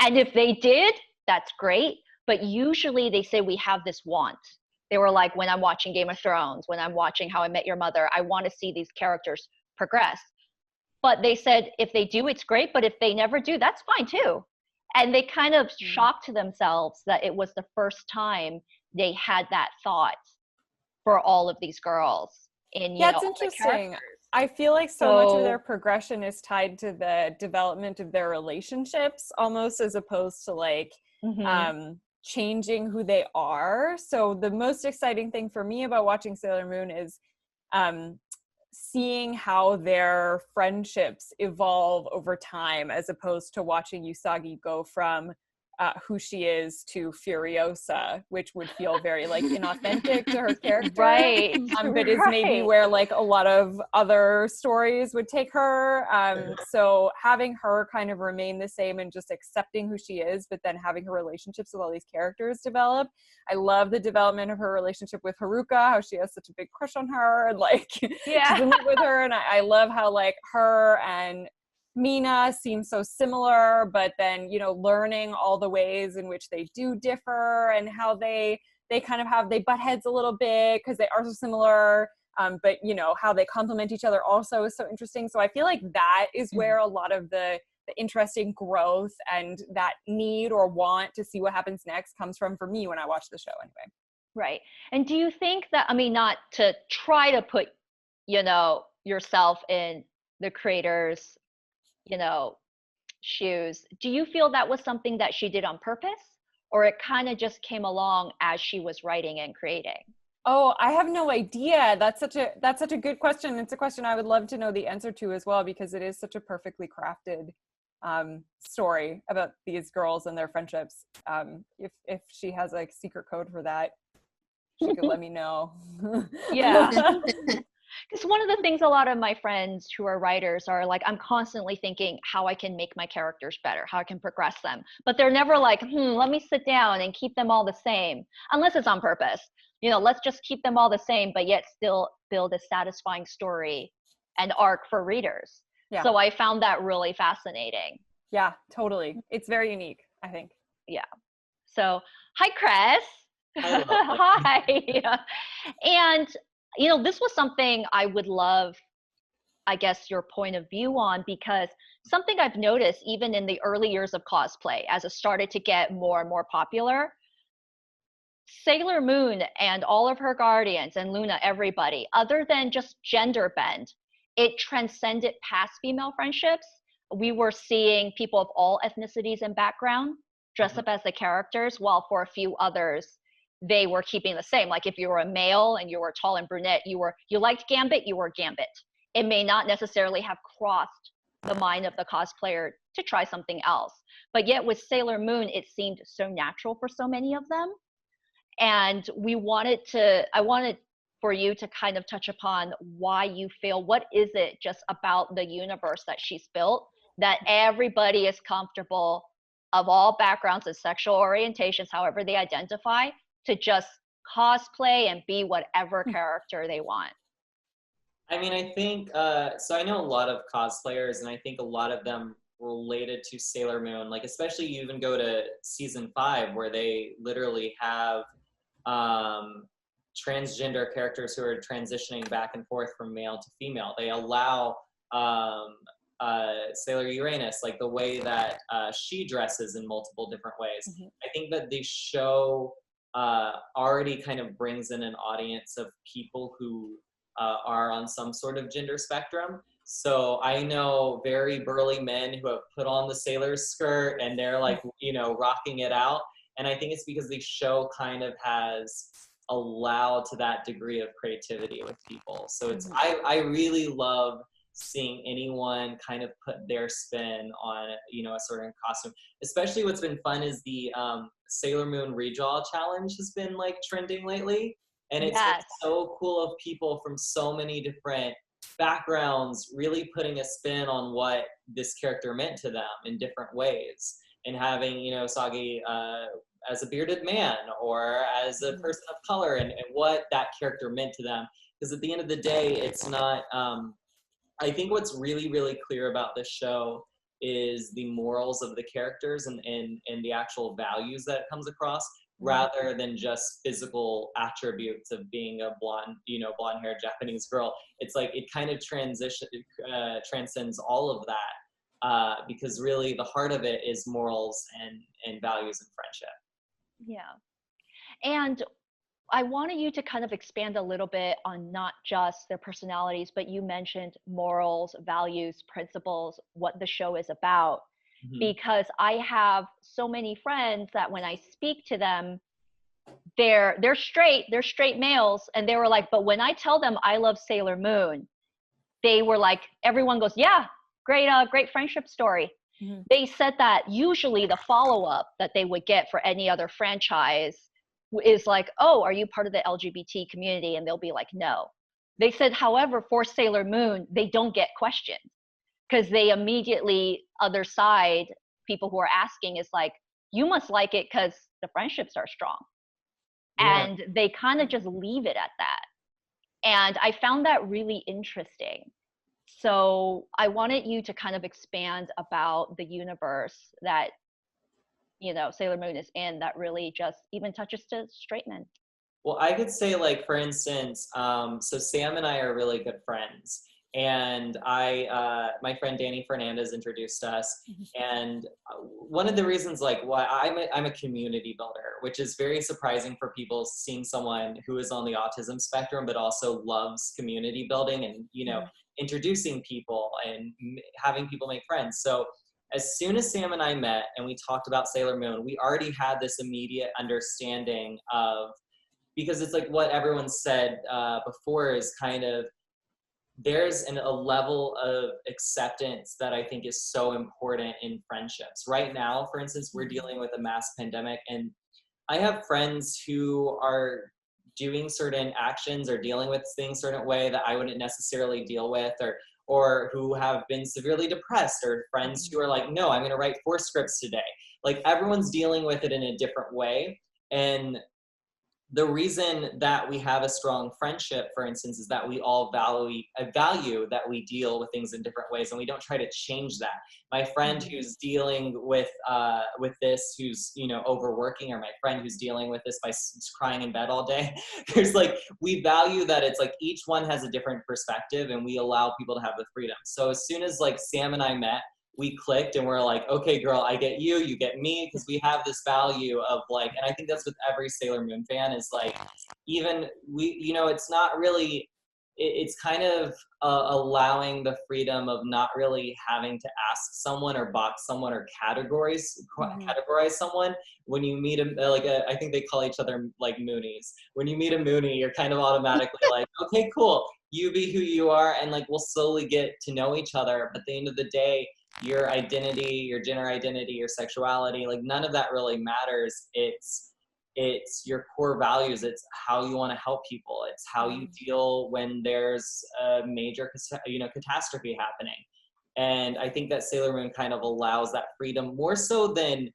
S1: And if they did, that's great. But usually they say we have this want. They were like, when I'm watching Game of Thrones, when I'm watching How I Met Your Mother, I want to see these characters progress. But they said if they do, it's great. But if they never do, that's fine too. And they kind of shocked themselves that it was the first time they had that thought for all of these girls.
S5: It's interesting. I feel like so much of their progression is tied to the development of their relationships, almost, as opposed to like changing who they are. So the most exciting thing for me about watching Sailor Moon is seeing how their friendships evolve over time, as opposed to watching Usagi go from who she is to Furiosa, which would feel very like inauthentic to her character.
S1: Right.
S5: But is maybe where like a lot of other stories would take her. So having her kind of remain the same and just accepting who she is, but then having her relationships with all these characters develop. I love the development of her relationship with Haruka, how she has such a big crush on her, and like she's in love with her. And I love how like her and Mina seems so similar, but then, you know, learning all the ways in which they do differ, and how they kind of they butt heads a little bit because they are so similar, but you know, how they complement each other also is so interesting. So I feel like that is where a lot of the interesting growth and that need or want to see what happens next comes from, for me, when I watch the show anyway.
S1: Right. And do you think that, I mean, not to try to put, you know, yourself in the creator's, you know, shoes, do you feel that was something that she did on purpose? or it kind of just came along as she was writing and creating?
S5: Oh, I have no idea. That's such a good question. It's a question I would love to know the answer to as well, because it is such a perfectly crafted story about these girls and their friendships. If she has a secret code for that, she could let me know.
S1: Yeah. Because one of the things a lot of my friends who are writers are like, I'm constantly thinking how I can make my characters better, how I can progress them. But they're never like, let me sit down and keep them all the same, unless it's on purpose. You know, let's just keep them all the same, but yet still build a satisfying story and arc for readers.
S5: Yeah.
S1: So I found that really fascinating.
S5: Yeah, totally. It's very unique, I think.
S1: Yeah. So, hi, Chris.
S6: Hi.
S1: Hi. And, you know, this was something I would love, I guess, your point of view on, because something I've noticed even in the early years of cosplay, as it started to get more and more popular, Sailor Moon and all of her guardians and Luna, everybody, other than just gender bend, it transcended past female friendships. We were seeing people of all ethnicities and background dress up as the characters, while for a few others, they were keeping the same. Like if you were a male and you were tall and brunette, you liked Gambit, you were Gambit. It may not necessarily have crossed the mind of the cosplayer to try something else. But yet with Sailor Moon, it seemed so natural for so many of them. And I wanted for you to kind of touch upon why you feel, what is it just about the universe that she's built that everybody is comfortable, of all backgrounds and sexual orientations, however they identify, to just cosplay and be whatever character they want?
S6: I mean, I think, so I know a lot of cosplayers, and I think a lot of them related to Sailor Moon, like especially you even go to season 5 where they literally have transgender characters who are transitioning back and forth from male to female. They allow Sailor Uranus, like the way that she dresses in multiple different ways.
S5: Mm-hmm.
S6: I think that the show already kind of brings in an audience of people who are on some sort of gender spectrum. So I know very burly men who have put on the sailor skirt and they're like, you know, rocking it out. And I think it's because the show kind of has allowed to that degree of creativity with people. So it's, I really love seeing anyone kind of put their spin on, you know, a certain costume. Especially what's been fun is the Sailor Moon redraw challenge has been like trending lately. And it's been so cool of people from so many different backgrounds really putting a spin on what this character meant to them in different ways. And having, you know, Sagi as a bearded man or as a person of color and what that character meant to them. Because at the end of the day, it's not, I think what's really, really clear about this show is the morals of the characters and the actual values that it comes across, rather than just physical attributes of being a blonde, you know, blonde-haired Japanese girl. It's like it kind of transcends all of that, because really the heart of it is morals and values and friendship.
S1: Yeah. And I wanted you to kind of expand a little bit on not just their personalities, but you mentioned morals, values, principles, what the show is about. Because I have so many friends that when I speak to them, they're straight males, and they were like, but when I tell them I love Sailor Moon, they were like, everyone goes, yeah, great friendship story. They said that usually the follow-up that they would get for any other franchise is like, oh, are you part of the LGBT community? And they'll be like, no. They said, however, for Sailor Moon, they don't get questioned, because they immediately, other side, people who are asking is like, you must like it because the friendships are strong.
S6: Yeah.
S1: And they kind of just leave it at that. And I found that really interesting. So I wanted you to kind of expand about the universe that, you know, Sailor Moon is in, that really just even touches to straight men.
S6: Well, I could say, like, for instance, so Sam and I are really good friends. And my friend Danny Fernandez introduced us. And one of the reasons, like, why I'm a community builder, which is very surprising for people, seeing someone who is on the autism spectrum, but also loves community building and, you know, introducing people and having people make friends. So as soon as Sam and I met and we talked about Sailor Moon, we already had this immediate understanding of, because it's like what everyone said before is kind of, there's a level of acceptance that I think is so important in friendships. Right now, for instance, we're dealing with a mass pandemic, and I have friends who are doing certain actions or dealing with things a certain way that I wouldn't necessarily deal with, or who have been severely depressed, or friends who are like, no, I'm gonna write 4 scripts today. Like, everyone's dealing with it in a different way. And the reason that we have a strong friendship, for instance, is that we all value that we deal with things in different ways, and we don't try to change that. My friend who's dealing with this, who's, you know, overworking, or my friend who's dealing with this by crying in bed all day, there's like, we value that it's like each one has a different perspective, and we allow people to have the freedom. So as soon as like Sam and I met, we clicked, and we're like, okay, girl, I get you, you get me, because we have this value of like, and I think that's with every Sailor Moon fan, is like, even we, you know, it's not really, it's kind of allowing the freedom of not really having to ask someone or box someone or categorize someone. When you meet I think they call each other like Moonies. When you meet a Moonie, you're kind of automatically like, okay, cool, you be who you are, and like, we'll slowly get to know each other. But at the end of the day, your identity, your gender identity, your sexuality, like none of that really matters. It's your core values. It's how you want to help people. It's how you deal when there's a major, you know, catastrophe happening. And I think that Sailor Moon kind of allows that freedom more so than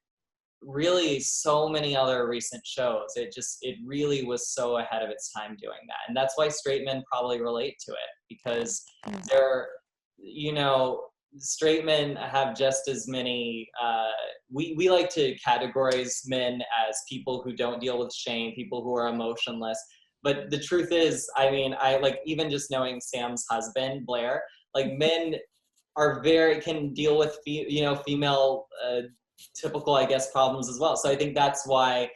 S6: really so many other recent shows. It really was so ahead of its time doing that. And that's why straight men probably relate to it, because they're, you know, straight men have just as many, we like to categorize men as people who don't deal with shame, people who are emotionless. But the truth is, I mean, I like, even just knowing Sam's husband, Blair, like men are can deal with, you know, female typical, I guess, problems as well. So I think that's why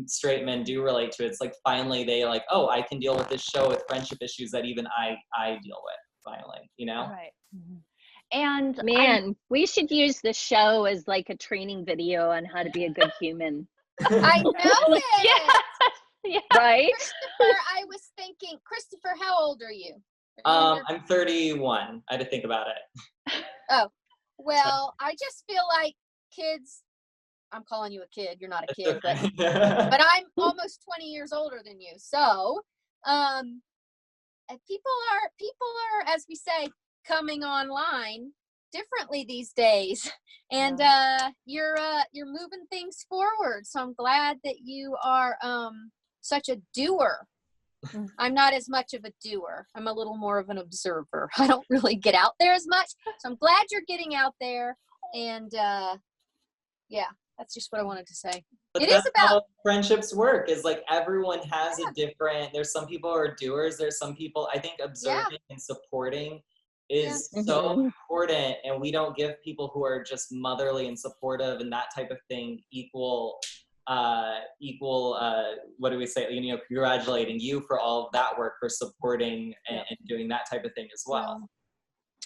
S6: straight men do relate to it. It's like, finally they like, oh, I can deal with this show with friendship issues that even I deal with, finally, you know?
S1: Right. And
S2: Man, we should use the show as like a training video on how to be a good human.
S3: I know it.
S1: yeah.
S2: Right?
S3: Christopher, I was thinking, Christopher, how old are you?
S6: I'm 31. I had to think about it.
S3: Oh, well, I just feel like kids, I'm calling you a kid, you're not a kid, but I'm almost 20 years older than you. So, and people are, as we say, coming online differently these days, and you're moving things forward. So I'm glad that you are such a doer. I'm not as much of a doer. I'm a little more of an observer. I don't really get out there as much. So I'm glad you're getting out there, and yeah, that's just what I wanted to say.
S6: But that's how friendships work, is like everyone has a different, there's some people who are doers, there's some people, I think observing and supporting is so important, and we don't give people who are just motherly and supportive and that type of thing equal what do we say, you know, congratulating you for all of that work, for supporting and doing that type of thing as well.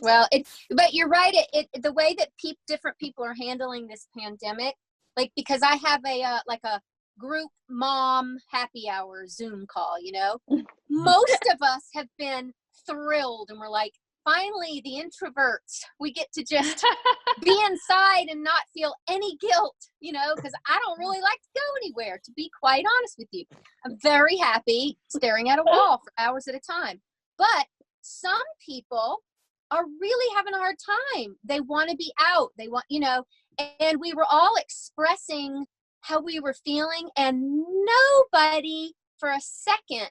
S3: Well, but you're right. The way that different people are handling this pandemic, like, because I have a group mom happy hour Zoom call, you know, most of us have been thrilled, and we're like, finally, the introverts, we get to just be inside and not feel any guilt, you know, because I don't really like to go anywhere, to be quite honest with you. I'm very happy staring at a wall for hours at a time. But some people are really having a hard time. They want to be out. They want, you know, and we were all expressing how we were feeling, and nobody for a second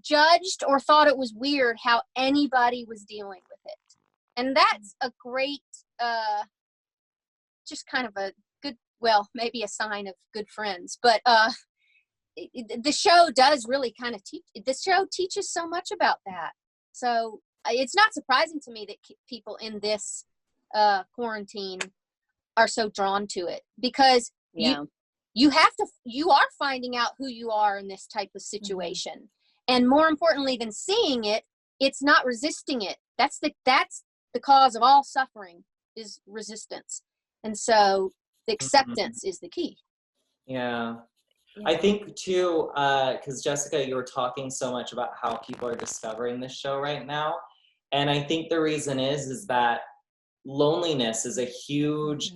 S3: judged or thought it was weird how anybody was dealing with it. And that's a great, just kind of a good, well, maybe a sign of good friends. But the show does really kind of the show teaches so much about that. So it's not surprising to me that people in this quarantine are so drawn to it, because you are finding out who you are in this type of situation. And more importantly than seeing it, it's not resisting it. That's the cause of all suffering. is resistance. And so the acceptance is the key.
S6: Yeah. I think too, because Jessica, you were talking so much about how people are discovering this show right now. And I think the reason is that loneliness is a huge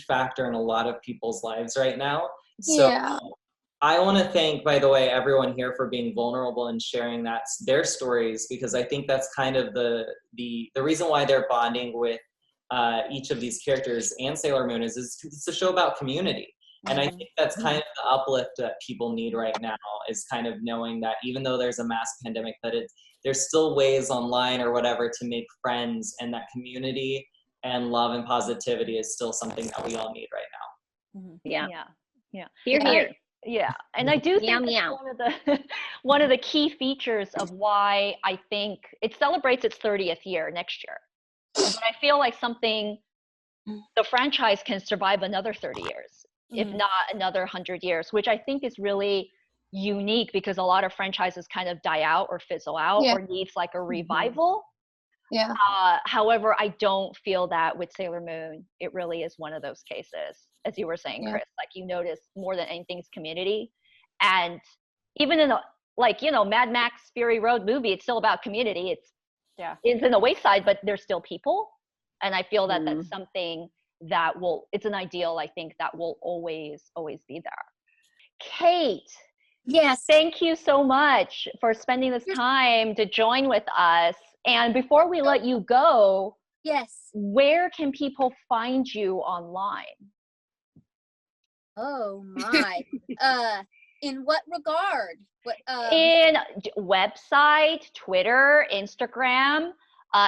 S6: factor in a lot of people's lives right now. So
S3: Yeah.
S6: I want to thank, by the way, everyone here for being vulnerable and sharing their stories, because I think that's kind of the reason why they're bonding with each of these characters and Sailor Moon is it's a show about community. And I think that's kind of the uplift that people need right now, is kind of knowing that even though there's a mass pandemic, that there's still ways online or whatever to make friends, and that community and love and positivity is still something that we all need right now.
S2: Yeah.
S1: Yeah.
S2: Here, here.
S1: Yeah, and I do
S2: Meow,
S1: think that's
S2: meow.
S1: one of the key features of why I think it celebrates its 30th year next year. But I feel like the franchise can survive another 30 years, if not another 100 years, which I think is really unique, because a lot of franchises kind of die out or fizzle out or needs like a revival.
S3: Yeah.
S1: However, I don't feel that with Sailor Moon. It really is one of those cases, as you were saying, Chris. Like, you notice more than anything's community, and even in Mad Max Fury Road movie, it's still about community. It's in the wayside, but there's still people, and I feel that that's something that it's an ideal, I think, that will always be there. Kate.
S3: Yes.
S1: Thank you so much for spending this time to join with us. And before we let you go, where can people find you online?
S3: Oh my. In what regard?
S1: In website, Twitter, Instagram,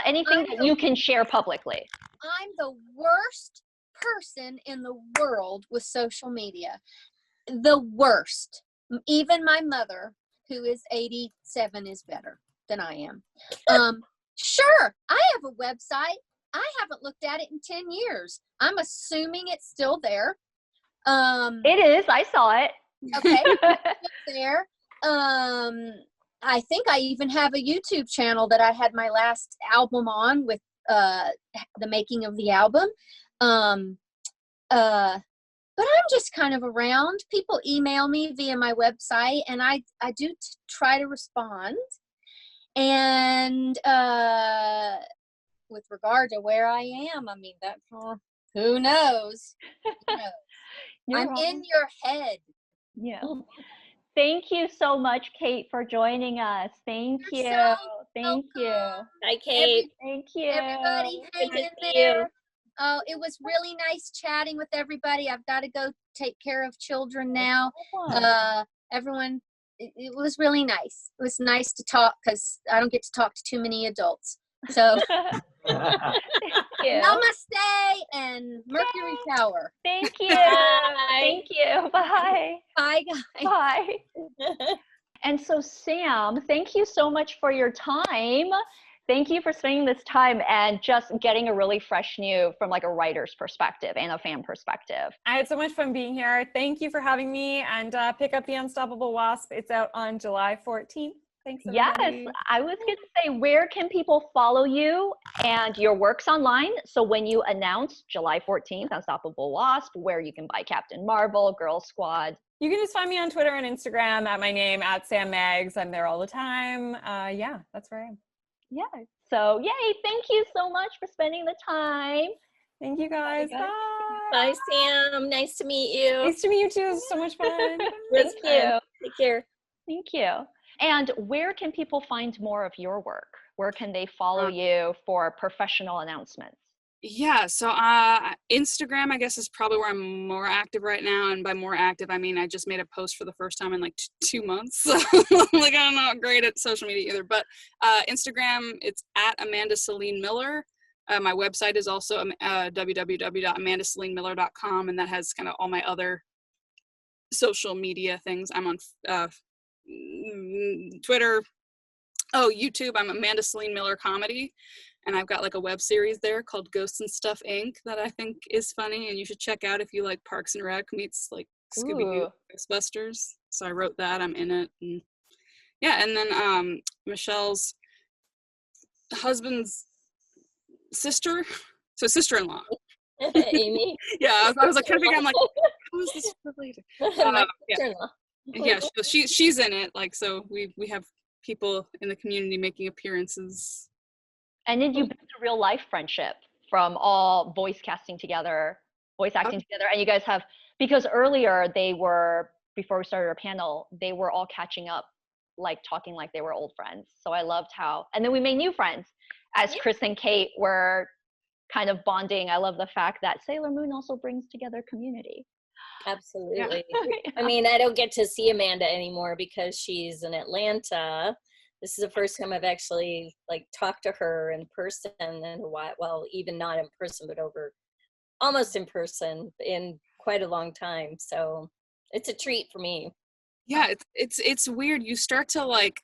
S1: anything that you can share publicly.
S3: I'm the worst person in the world with social media. The worst. Even my mother, who is 87, is better than I am. Sure, I have a website. I haven't looked at it in 10 years. I'm assuming it's still there.
S1: It is. I saw it.
S3: Okay, it's there. I think I even have a YouTube channel that I had my last album on with the making of the album. But I'm just kind of around. People email me via my website, and I do try to respond. And with regard to where I am, I mean, that who knows? I'm in your head.
S1: Yeah. Thank you so much, Kate, for joining us. Thank you. Thank you.
S2: Hi, Kate.
S1: Thank you.
S3: Everybody, hang in there. Oh, it was really nice chatting with everybody. I've got to go take care of children now. Everyone, it was really nice. It was nice to talk, because I don't get to talk to too many adults. So, namaste and Mercury Power.
S1: Thank you. Thank you. Bye.
S3: Bye, guys.
S1: Bye. And so, Sam, thank you so much for your time. Thank you for spending this time and just getting a really fresh new from like a writer's perspective and a fan perspective.
S5: I had so much fun being here. Thank you for having me, and pick up The Unstoppable Wasp. It's out on July 14th. Thanks, everybody.
S1: Yes, I was going to say, where can people follow you and your works online? So when you announce July 14th, Unstoppable Wasp, where you can buy Captain Marvel, Girl Squad.
S5: You can just find me on Twitter and Instagram at my name, at Sam Maggs. I'm there all the time. Yeah, that's where I am.
S1: Yeah. So, yay. Thank you so much for spending the time.
S5: Thank you, guys. Bye.
S2: Bye, Sam. Nice to meet you.
S5: Nice to meet you, too. It was so much fun.
S1: Thank you.
S2: Take care.
S1: Thank you. And where can people find more of your work? Where can they follow you for professional announcements?
S4: Yeah, so Instagram, I guess, is probably where I'm more active right now. And by more active, I mean I just made a post for the first time in like 2 months. So like, I'm not great at social media either. But Instagram, it's at Amanda Celine Miller. My website is also www.amandacelinemiller.com, and that has kind of all my other social media things. I'm on Twitter. YouTube, I'm Amanda Celine Miller Comedy. And I've got like a web series there called Ghosts and Stuff Inc. that I think is funny, and you should check out if you like Parks and Rec meets like Scooby-Doo, Ghostbusters. So I wrote that, I'm in it. And yeah, and then Michelle's husband's sister So sister-in-law.
S2: Amy.
S4: Yeah, I was like trying to figure out, I'm like, how is this related?
S2: My
S4: Yeah.
S2: sister-in-law.
S4: Yeah, she's in it. Like, so we have people in the community making appearances.
S1: And then you built a real life friendship from all voice acting together, and you guys have, because earlier before we started our panel, they were all catching up, like talking like they were old friends. So I loved how, and then we made new friends as Chris and Kate were kind of bonding. I love the fact that Sailor Moon also brings together community.
S2: Absolutely.
S1: Yeah.
S2: I mean, I don't get to see Amanda anymore because she's in Atlanta. This is the first time I've actually like talked to her in person in a while. Well, even not in person, but almost in person in quite a long time. So it's a treat for me.
S4: Yeah, it's weird. You start to like,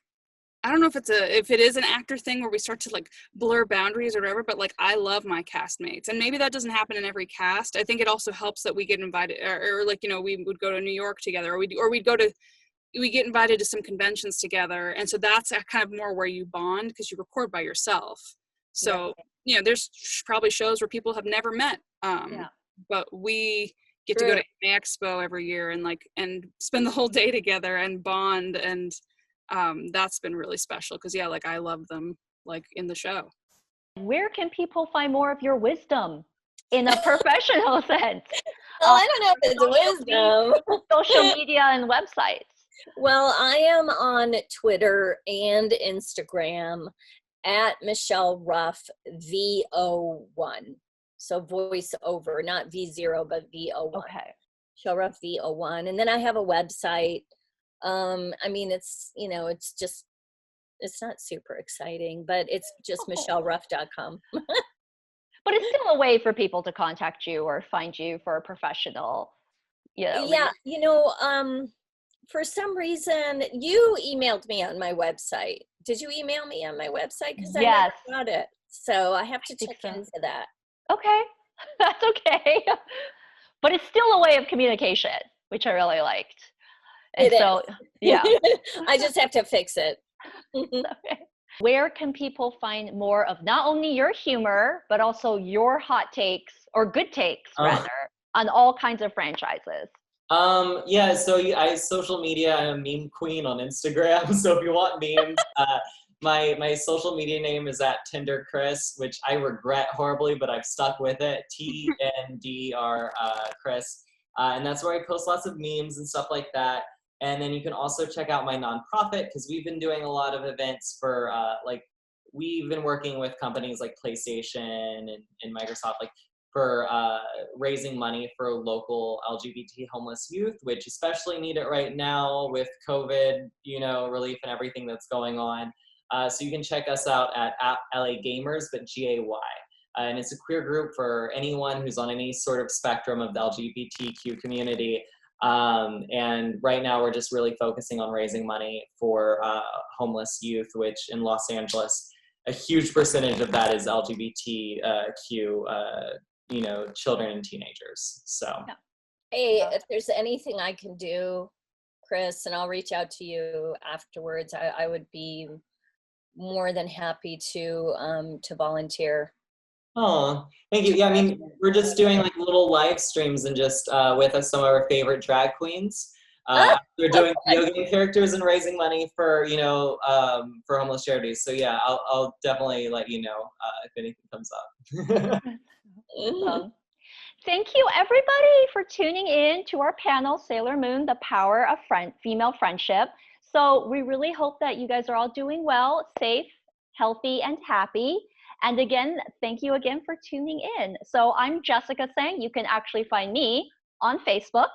S4: I don't know if it is an actor thing where we start to like blur boundaries or whatever, but like I love my castmates, and maybe that doesn't happen in every cast. I think it also helps that we get invited, or like, you know, we would go to New York together, or we get invited to some conventions together, and so that's kind of more where you bond because you record by yourself. So you know, there's probably shows where people have never met, but we get to go to Anime Expo every year and spend the whole day together and bond, and that's been really special because like I love them like in the show.
S1: Where can people find more of your wisdom in a professional sense?
S2: Well, I don't know if it's wisdom.
S1: Social media and websites.
S2: Well, I am on Twitter and Instagram at Michelle Ruff VO1. So voiceover, not V0, but VO1.
S1: Okay.
S2: Michelle Ruff VO1. And then I have a website. I mean, it's, you know, it's not super exciting, but it's just michelleruff.com.
S1: But it's still a way for people to contact you or find you for a professional,
S2: Yeah, you know, for some reason, you emailed me on my website. Did you email me on my website? Because I never got it. So I have to check into that.
S1: Okay, that's okay. But it's still a way of communication, which I really liked. And yeah.
S2: I just have to fix it.
S1: Okay. Where can people find more of not only your humor, but also your hot takes, or good takes rather, on all kinds of franchises?
S6: Yeah, so I social media, I'm a meme queen on Instagram. So if you want memes, my social media name is at Tinder Chris, which I regret horribly, but I've stuck with it. TNDR Chris. And that's where I post lots of memes and stuff like that. And then you can also check out my nonprofit, because we've been doing a lot of events for we've been working with companies like PlayStation and Microsoft, like for raising money for local LGBT homeless youth, which especially need it right now with COVID, you know, relief and everything that's going on. So you can check us out at LA Gamers, but GAY. And it's a queer group for anyone who's on any sort of spectrum of the LGBTQ community. And right now we're just really focusing on raising money for homeless youth, which in Los Angeles, a huge percentage of that is LGBTQ, you know, children and teenagers. So,
S2: hey, if there's anything I can do, Chris, and I'll reach out to you afterwards, I would be more than happy to volunteer.
S6: oh, thank you. Yeah, I mean, we're just doing like little live streams and just with us, some of our favorite drag queens. We're doing video game characters and raising money for, you know, for homeless charities. So yeah, I'll definitely let you know if anything comes up.
S1: Awesome. Thank you everybody for tuning in to our panel, Sailor Moon, the Power of Female Friendship. So we really hope that you guys are all doing well, safe, healthy, and happy. And again, thank you again for tuning in. So I'm Jessica Sang. You can actually find me on Facebook.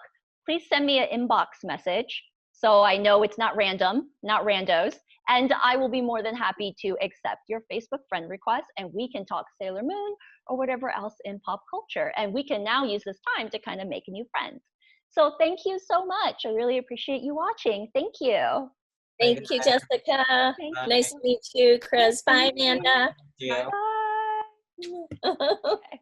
S1: Please send me an inbox message so I know it's not random, not randos. And I will be more than happy to accept your Facebook friend request, and we can talk Sailor Moon or whatever else in pop culture. And we can now use this time to kind of make new friends. So thank you so much. I really appreciate you watching. Thank you.
S2: Thank you, Jessica. Nice to meet you, Chris. Bye, Amanda.
S6: Yeah.
S1: Bye. Okay.